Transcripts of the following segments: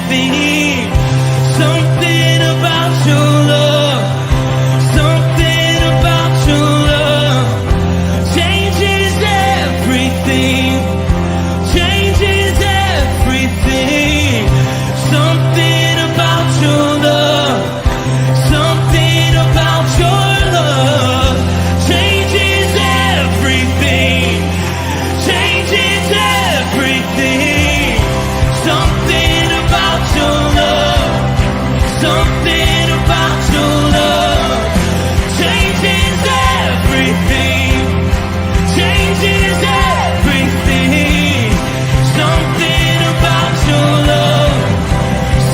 everything. Something about your love. Something about your love changes everything. Changes everything. Something about your love. Something about your love changes everything. Changes everything. Something about your love. Something about your love changes everything. Changes everything. Something about your love.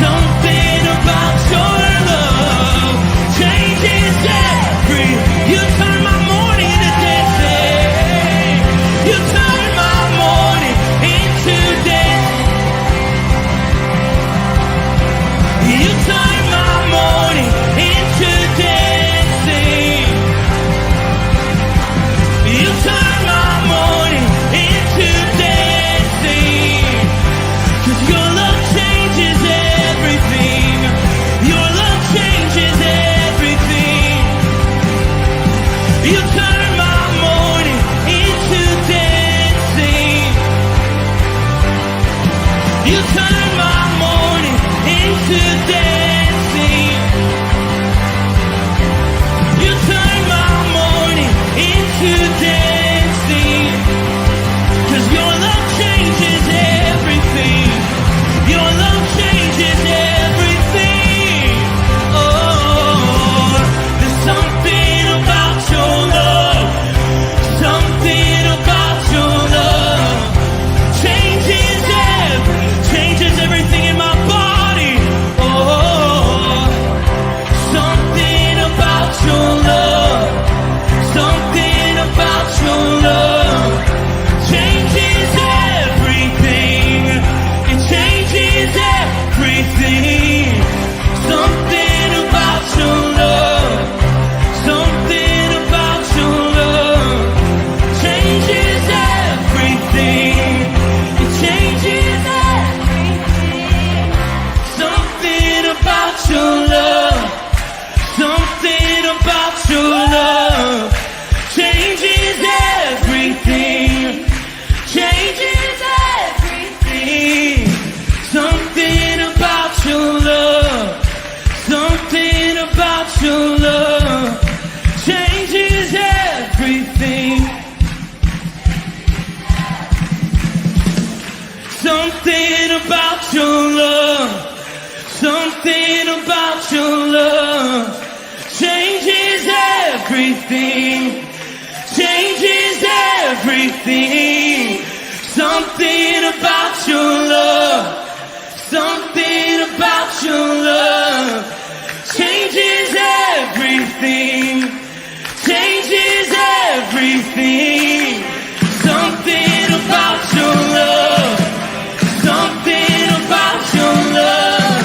Something about your love changes everything. You turn my morning into dancing. You turn my morning into dancing. You turn my morning into dancing. You turn my morning into dancing. 'Cause your love changes everything. Your love changes everything. You turn my morning into dancing. You turn my morning into dancing. You turn my morning into dancing. 'Cause your love changes everything. Your love changes everything. Oh, there's something about your love. Something about your love changes everything in my body. Oh, something about your love. Something about your love changes everything. It changes everything. Something about your love. Something about your love changes everything. It changes everything. Something about your love. Something about your love changes everything. Changes everything. Something about your love. Something about your love changes everything. Something about your love. Something about your love changes everything. Changes everything. Something about your love. Something about your love changes everything. Changes everything. Something about your love. Something about your love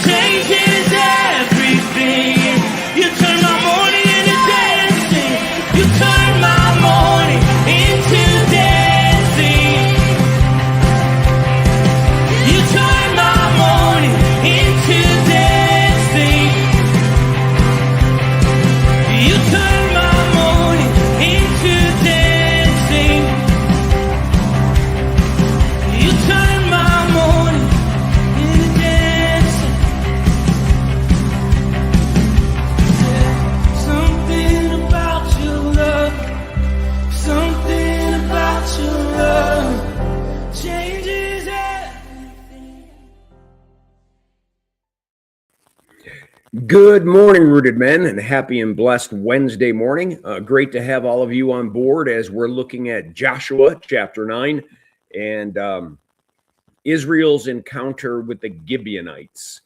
changes everything. You turn my morning into dancing. You turn my morning into dancing. You turn my morning into dancing. You turn my morning into dancing. You turn my morning into dancing. Something about your love. Something about your love changes everything. Good morning, Rooted Men, and happy and blessed Wednesday morning. Great to have all of you on board as we're looking at Joshua chapter 9 and Israel's encounter with the Gibeonites.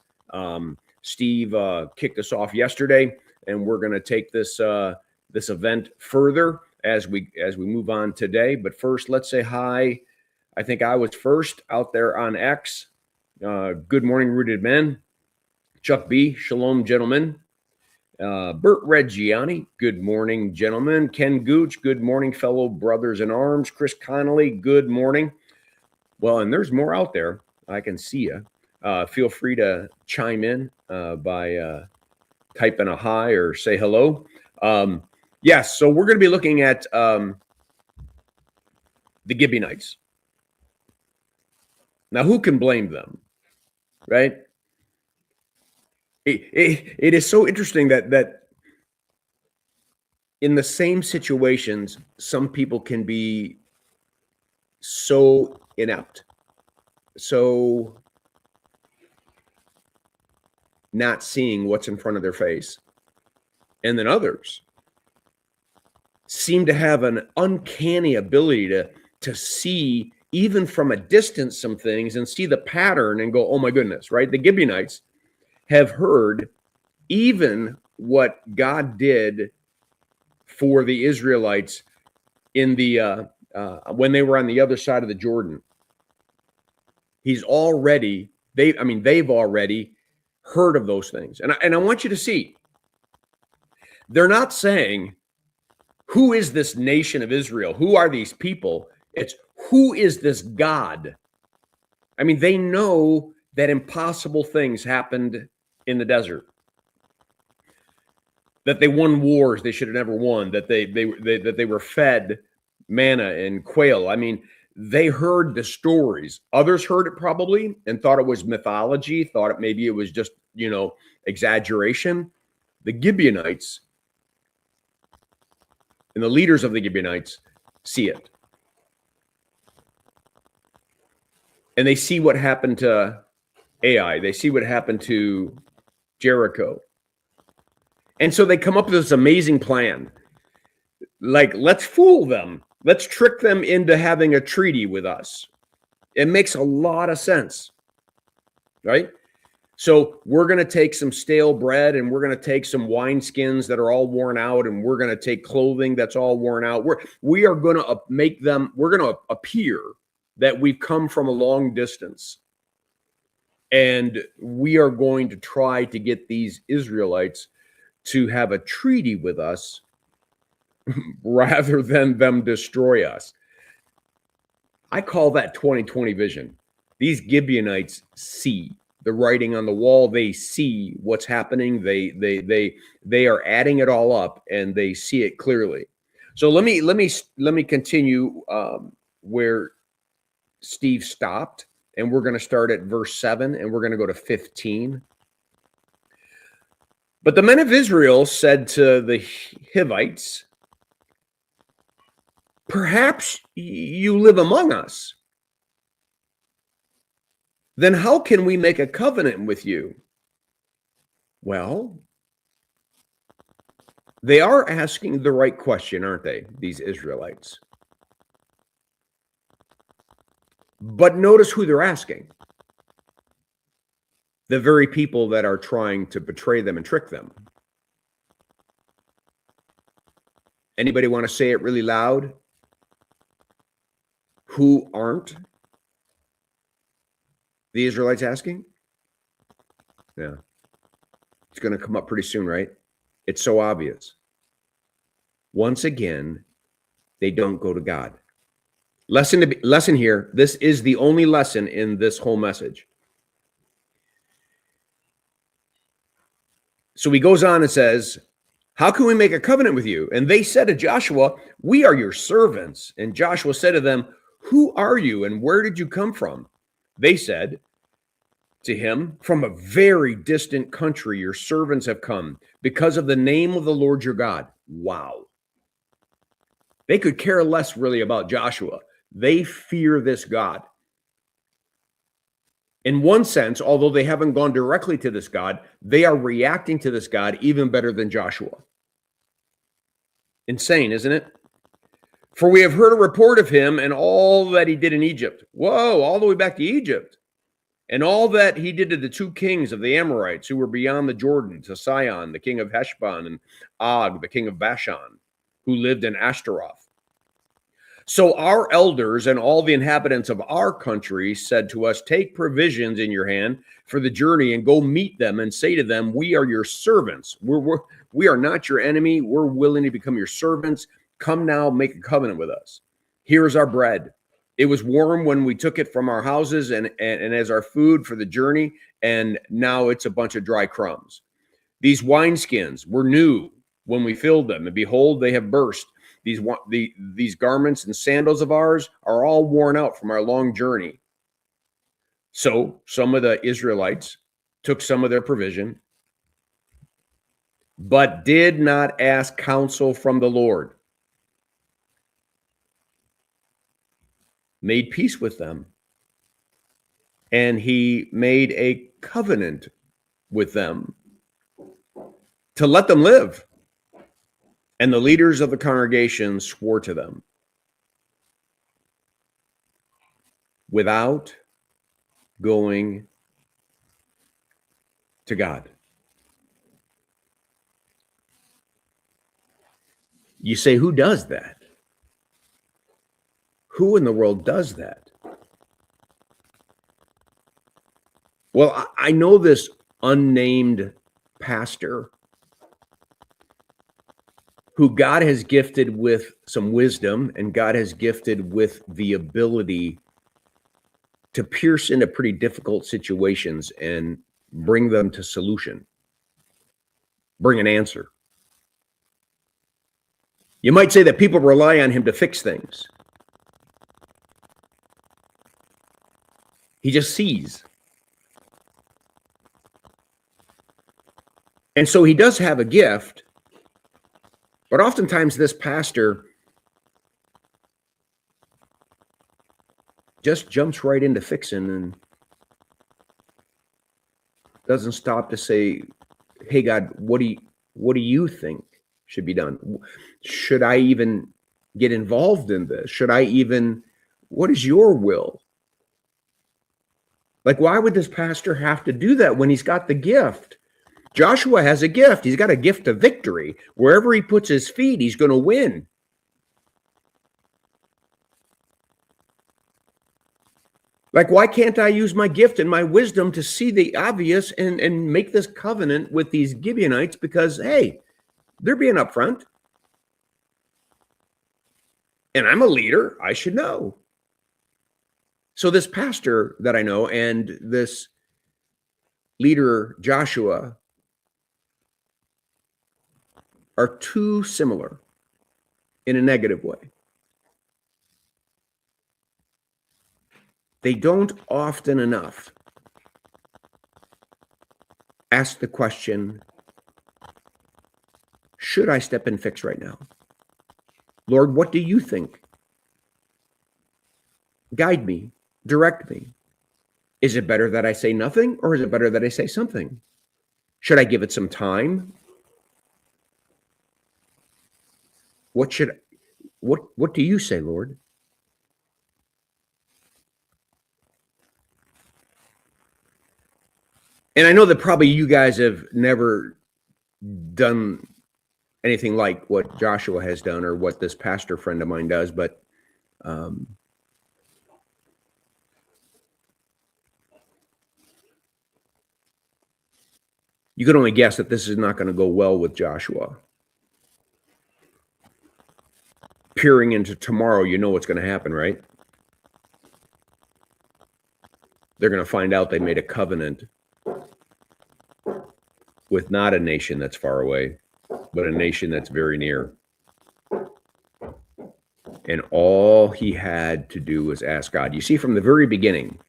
Steve kicked us off yesterday, and we're going to take this event further as we move on today. But first, let's say hi. I think I was first out there on X. Good morning, Rooted Men. Chuck B, shalom, gentlemen. Bert Reggiani, good morning, gentlemen. Ken Gooch, good morning, fellow brothers in arms. Chris Connolly, good morning. Well, and there's more out there. I can see you. Feel free to chime in by typing a hi or say hello. Yes, so we're going to be looking at the Gibeonites. Now, who can blame them, right? It is so interesting that in the same situations, some people can be so inept, so not seeing what's in front of their face. And then others seem to have an uncanny ability to see, even from a distance, some things and see the pattern and go, oh my goodness, right? The Gibeonites have heard even what God did for the Israelites in the when they were on the other side of the Jordan. They've already heard of those things. And I want you to see, they're not saying, who is this nation of Israel? Who are these people? It's, who is this God? I mean, they know that impossible things happened in the desert, that they won wars they should have never won, that they were fed manna and quail. I mean, they heard the stories. Others heard it probably and thought it was mythology, thought maybe it was just, exaggeration. The Gibeonites and the leaders of the Gibeonites see it. And they see what happened to Ai. They see what happened to Jericho. And so they come up with this amazing plan. Like, let's fool them. Let's trick them into having a treaty with us. It makes a lot of sense, right? So we're going to take some stale bread and we're going to take some wineskins that are all worn out, and we're going to take clothing that's all worn out. We are going to make them, we're going to appear that we've come from a long distance. And we are going to try to get these Israelites to have a treaty with us rather than them destroy us. I call that 2020 vision. These Gibeonites see the writing on the wall. They see what's happening. They are adding it all up, and they see it clearly. So let me continue where Steve stopped, and we're going to start at verse 7, and we're going to go to 15. But the men of Israel said to the Hivites, perhaps you live among us. Then how can we make a covenant with you? Well, they are asking the right question, aren't they, these Israelites? But notice who they're asking. The very people that are trying to betray them and trick them. Anybody want to say it really loud? Who aren't the Israelites asking? Yeah. It's going to come up pretty soon, right? It's so obvious. Once again, they don't go to God. Lesson here. This is the only lesson in this whole message. So he goes on and says, how can we make a covenant with you? And they said to Joshua, we are your servants. And Joshua said to them, who are you and where did you come from? They said to him, from a very distant country your servants have come because of the name of the Lord your God. Wow. They could care less really about Joshua. They fear this God. In one sense, although they haven't gone directly to this God, they are reacting to this God even better than Joshua. Insane, isn't it? For we have heard a report of him and all that he did in Egypt. Whoa, all the way back to Egypt. And all that he did to the two kings of the Amorites who were beyond the Jordan, to Sihon, the king of Heshbon, and Og, the king of Bashan, who lived in Ashtaroth. So our elders and all the inhabitants of our country said to us, take provisions in your hand for the journey and go meet them and say to them, we are your servants. We are not your enemy. We're willing to become your servants. Come now, make a covenant with us. Here is our bread. It was warm when we took it from our houses and as our food for the journey, and now it's a bunch of dry crumbs. These wineskins were new when we filled them, and behold, they have burst. These garments and sandals of ours are all worn out from our long journey. So some of the Israelites took some of their provision, but did not ask counsel from the Lord, made peace with them, and he made a covenant with them to let them live. And the leaders of the congregation swore to them without going to God. You say, who does that? Who in the world does that? Well, I know this unnamed pastor who God has gifted with some wisdom, and God has gifted with the ability to pierce into pretty difficult situations and bring them to solution, bring an answer. You might say that people rely on him to fix things. He just sees. And so he does have a gift, but oftentimes this pastor just jumps right into fixing and doesn't stop to say, hey, God, what do you think should be done? Should I even get involved in this? What is your will? Like, why would this pastor have to do that when he's got the gift? Joshua has a gift. He's got a gift of victory. Wherever he puts his feet, he's going to win. Like, why can't I use my gift and my wisdom to see the obvious and make this covenant with these Gibeonites? Because, hey, they're being upfront. And I'm a leader. I should know. So this pastor that I know and this leader, Joshua, are too similar in a negative way. They don't often enough ask the question, should I step in and fix right now? Lord, what do you think? Guide me, direct me. Is it better that I say nothing, or is it better that I say something? Should I give it some time? What do you say, Lord? And I know that probably you guys have never done anything like what Joshua has done or what this pastor friend of mine does, but you can only guess that this is not going to go well with Joshua. Peering into tomorrow, you know what's going to happen, right? They're going to find out they made a covenant with not a nation that's far away, but a nation that's very near. And all he had to do was ask God. You see, from the very beginning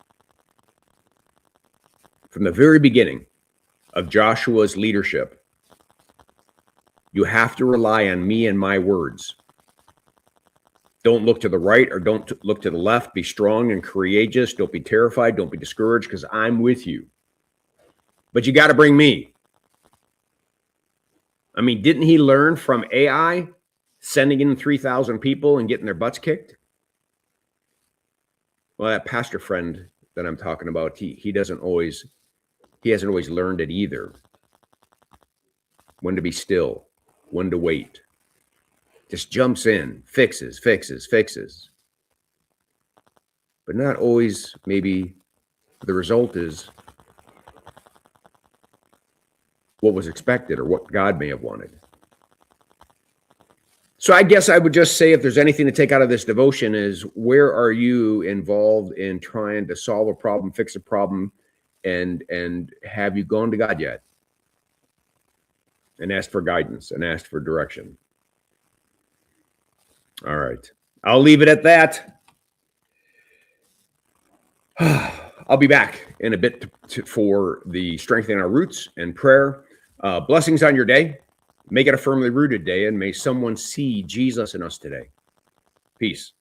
of Joshua's leadership, you have to rely on me and my words. Don't look to the right or don't look to the left. Be strong and courageous. Don't be terrified. Don't be discouraged, because I'm with you. But you got to bring me. I mean, didn't he learn from AI sending in 3,000 people and getting their butts kicked? Well, that pastor friend that I'm talking about, he hasn't always learned it either. When to be still, when to wait. Just jumps in, fixes. But not always, maybe the result is what was expected or what God may have wanted. So I guess I would just say, if there's anything to take out of this devotion, is where are you involved in trying to solve a problem, fix a problem, and have you gone to God yet and asked for guidance and asked for direction? All right. I'll leave it at that. I'll be back in a bit for the Strengthening Our Roots and prayer. Blessings on your day. Make it a firmly rooted day, and may someone see Jesus in us today. Peace.